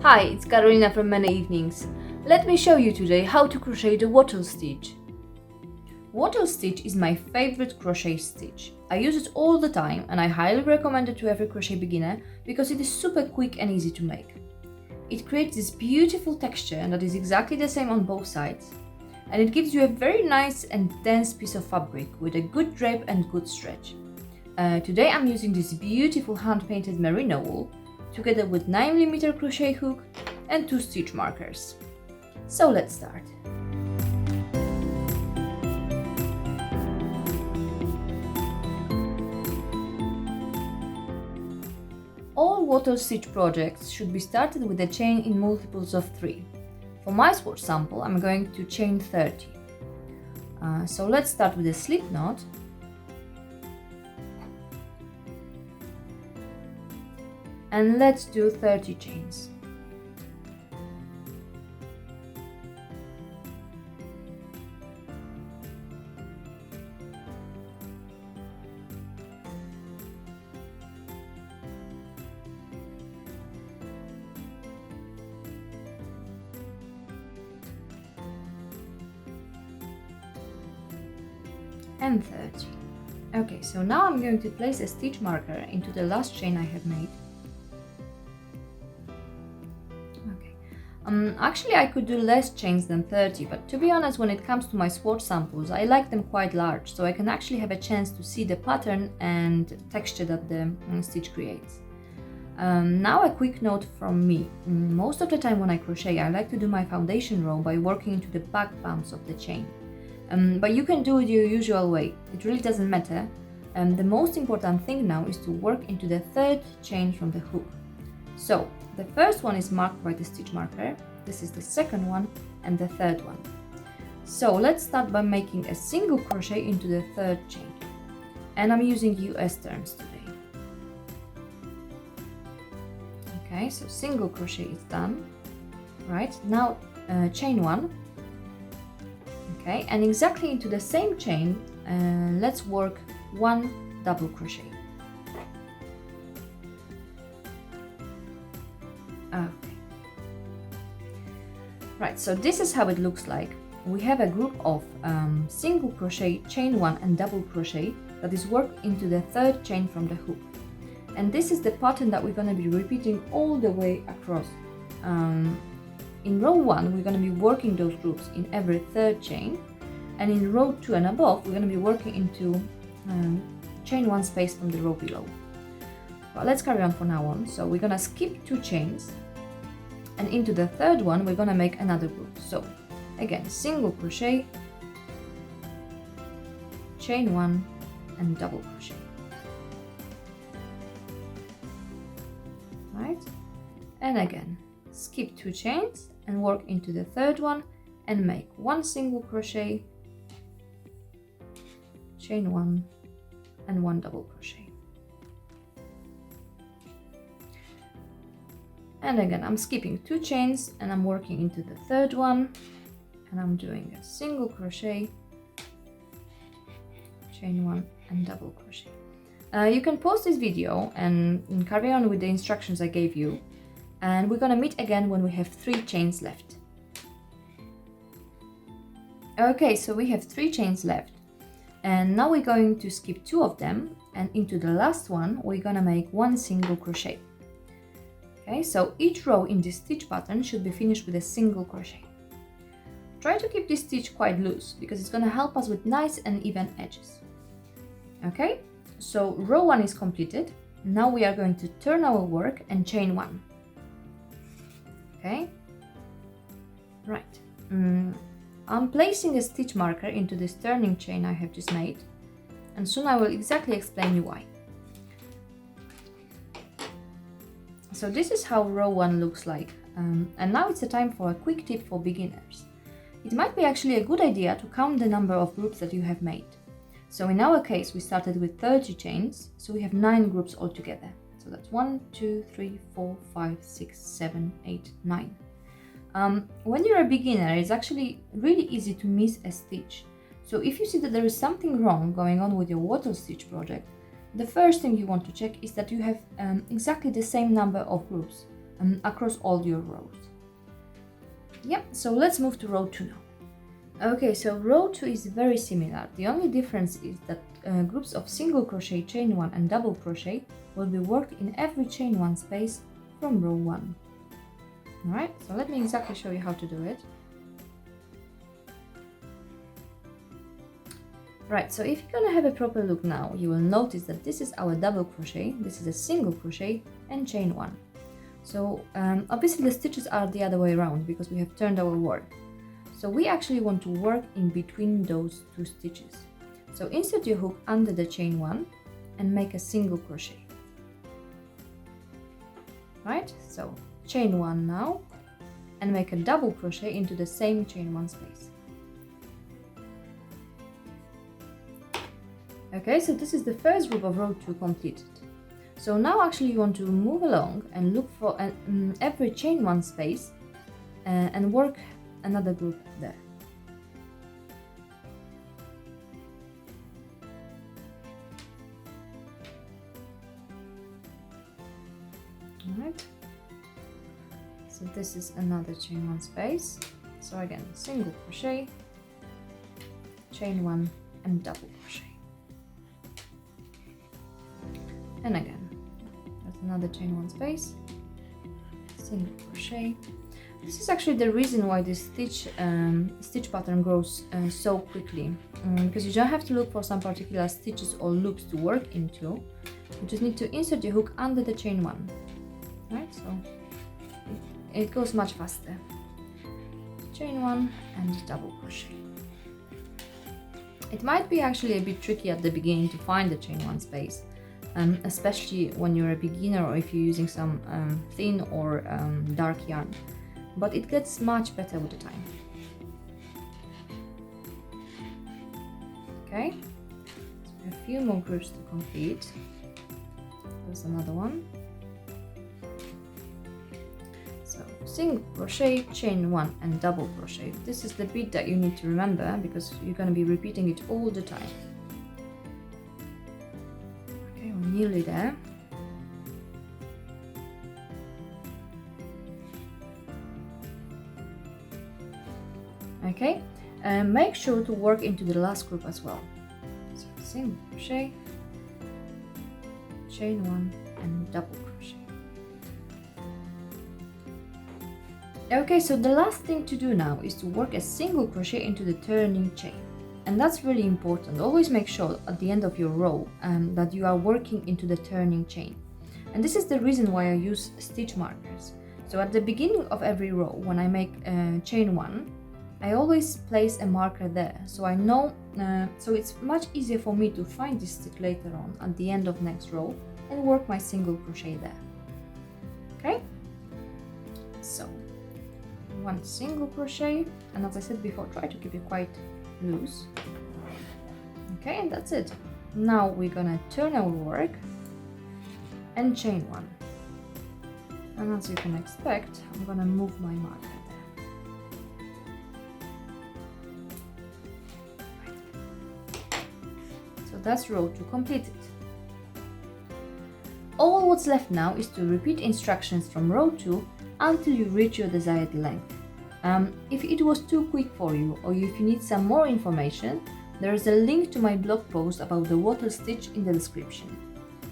Hi, it's Carolina from Many Evenings. Let me show you today how to crochet the wattle stitch. Wattle stitch is my favorite crochet stitch. I use it all the time and I highly recommend it to every crochet beginner because it is super quick and easy to make. It creates this beautiful texture that is exactly the same on both sides, and it gives you a very nice and dense piece of fabric with a good drape and good stretch. Today I'm using this beautiful hand-painted merino wool together with 9mm crochet hook and 2 stitch markers. So let's start. All wattle stitch projects should be started with a chain in multiples of 3. For my swatch sample, I'm going to chain 30. So let's start with a slip knot. And let's do 30 chains. And 30. Okay, so now I'm going to place a stitch marker into the last chain I have made. Actually I could do less chains than 30, but to be honest, when it comes to my swatch samples, I like them quite large, so I can actually have a chance to see the pattern and texture that the stitch creates. Now a quick note from me. Most of the time when I crochet, I like to do my foundation row by working into the back bumps of the chain. But you can do it your usual way, it really doesn't matter. The most important thing now is to work into the third chain from the hook. So the first one is marked by the stitch marker, this is the second one and the third one. So let's start by making a single crochet into the third chain. And I'm using US terms today. Okay, so single crochet is done. Right, now chain 1. Okay, and exactly into the same chain, let's work 1 double crochet. Okay. Right, so this is how it looks like. We have a group of single crochet, chain 1 and double crochet that is worked into the third chain from the hook. And this is the pattern that we're going to be repeating all the way across. In row 1, we're going to be working those groups in every third chain. And in row 2 and above, we're going to be working into chain 1 space from the row below. But let's carry on for now on. So we're going to skip 2 chains. And into the third one, we're going to make another group. So again, single crochet, chain 1 and double crochet. Right? And again, skip 2 chains and work into the third one and make 1 single crochet, chain 1 and 1 double crochet. And again, I'm skipping 2 chains and I'm working into the third one and I'm doing a single crochet, chain 1 and double crochet. You can pause this video and carry on with the instructions I gave you, and we're gonna meet again when we have 3 chains left. Okay, so we have 3 chains left, and now we're going to skip 2 of them, and into the last one we're gonna make 1 single crochet. Okay, so each row in this stitch pattern should be finished with a single crochet. Try to keep this stitch quite loose because it's going to help us with nice and even edges. Okay, so row 1 is completed. Now we are going to turn our work and chain 1. Okay, right. I'm placing a stitch marker into this turning chain I have just made, and soon I will exactly explain you why. So this is how row 1 looks like, and now it's a time for a quick tip for beginners. It might be actually a good idea to count the number of groups that you have made. So in our case, we started with 30 chains, so we have 9 groups altogether. So that's 1, 2, 3, 4, 5, 6, 7, 8, 9. When you're a beginner, it's actually really easy to miss a stitch. So if you see that there is something wrong going on with your wattle stitch project, the first thing you want to check is that you have exactly the same number of groups. across all your rows. Yep, so let's move to row 2 now. Okay, so row 2 is very similar. The only difference is that groups of single crochet, chain 1 and double crochet will be worked in every chain 1 space from row 1. Alright, so let me exactly show you how to do it. Right, so if you're gonna have a proper look now, you will notice that this is our double crochet, this is a single crochet and chain 1. So obviously the stitches are the other way around because we have turned our work. So we actually want to work in between those two stitches. So insert your hook under the chain 1 and make a single crochet. Right, so chain 1 now and make a double crochet into the same chain 1 space. Okay, so this is the first group of row 2 completed. So now actually you want to move along and look for every chain 1 space and work another group there. Alright, so this is another chain 1 space. So again, single crochet, chain 1 and double crochet. And again, there's another chain 1 space, single crochet. This is actually the reason why this stitch pattern grows so quickly, because you don't have to look for some particular stitches or loops to work into. You just need to insert your hook under the chain 1, right? So it goes much faster. Chain 1 and double crochet. It might be actually a bit tricky at the beginning to find the chain 1 space. Especially when you're a beginner or if you're using some thin or dark yarn, but it gets much better with the time. Okay, so a few more groups to complete. There's another one. So single crochet, chain 1 and double crochet. This is the bit that you need to remember because you're going to be repeating it all the time. Nearly there. Okay, and make sure to work into the last group as well. So single crochet, chain 1 and double crochet. Okay, so the last thing to do now is to work a single crochet into the turning chain. And that's really important. Always make sure at the end of your row that you are working into the turning chain. And this is the reason why I use stitch markers. So at the beginning of every row, when I make chain 1, I always place a marker there. So I know, so it's much easier for me to find this stitch later on at the end of next row and work my single crochet there. Okay? So 1 single crochet, and as I said before, try to keep it quite loose. Okay, and that's it. Now we're gonna turn our work and chain 1. And as you can expect, I'm gonna move my marker there. So that's row 2 completed. All what's left now is to repeat instructions from row 2 until you reach your desired length. If it was too quick for you or if you need some more information, there is a link to my blog post about the wattle stitch in the description.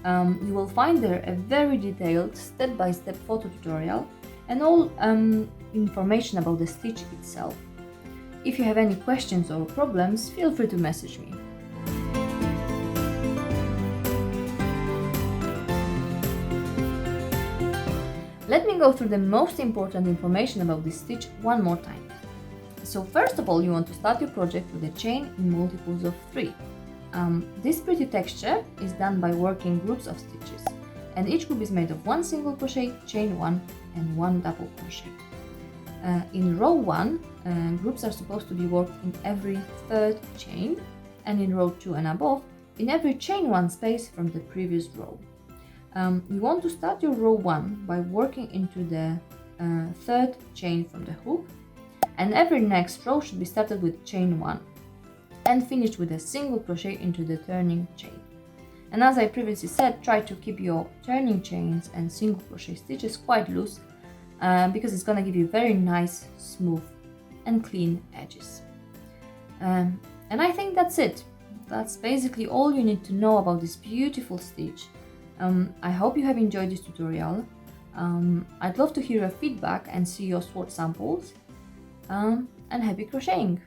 You will find there a very detailed step-by-step photo tutorial and all information about the stitch itself. If you have any questions or problems, feel free to message me. Let me go through the most important information about this stitch one more time. So first of all, you want to start your project with a chain in multiples of 3. This pretty texture is done by working groups of stitches, and each group is made of 1 single crochet, chain 1 and 1 double crochet. In row 1, groups are supposed to be worked in every 3rd chain, and in row 2 and above, in every chain 1 space from the previous row. You want to start your row 1 by working into the 3rd chain from the hook, and every next row should be started with chain 1 and finished with a single crochet into the turning chain. And as I previously said, try to keep your turning chains and single crochet stitches quite loose because it's gonna give you very nice, smooth and clean edges. And I think that's it. That's basically all you need to know about this beautiful stitch. I hope you have enjoyed this tutorial. I'd love to hear your feedback and see your swatch samples. And happy crocheting!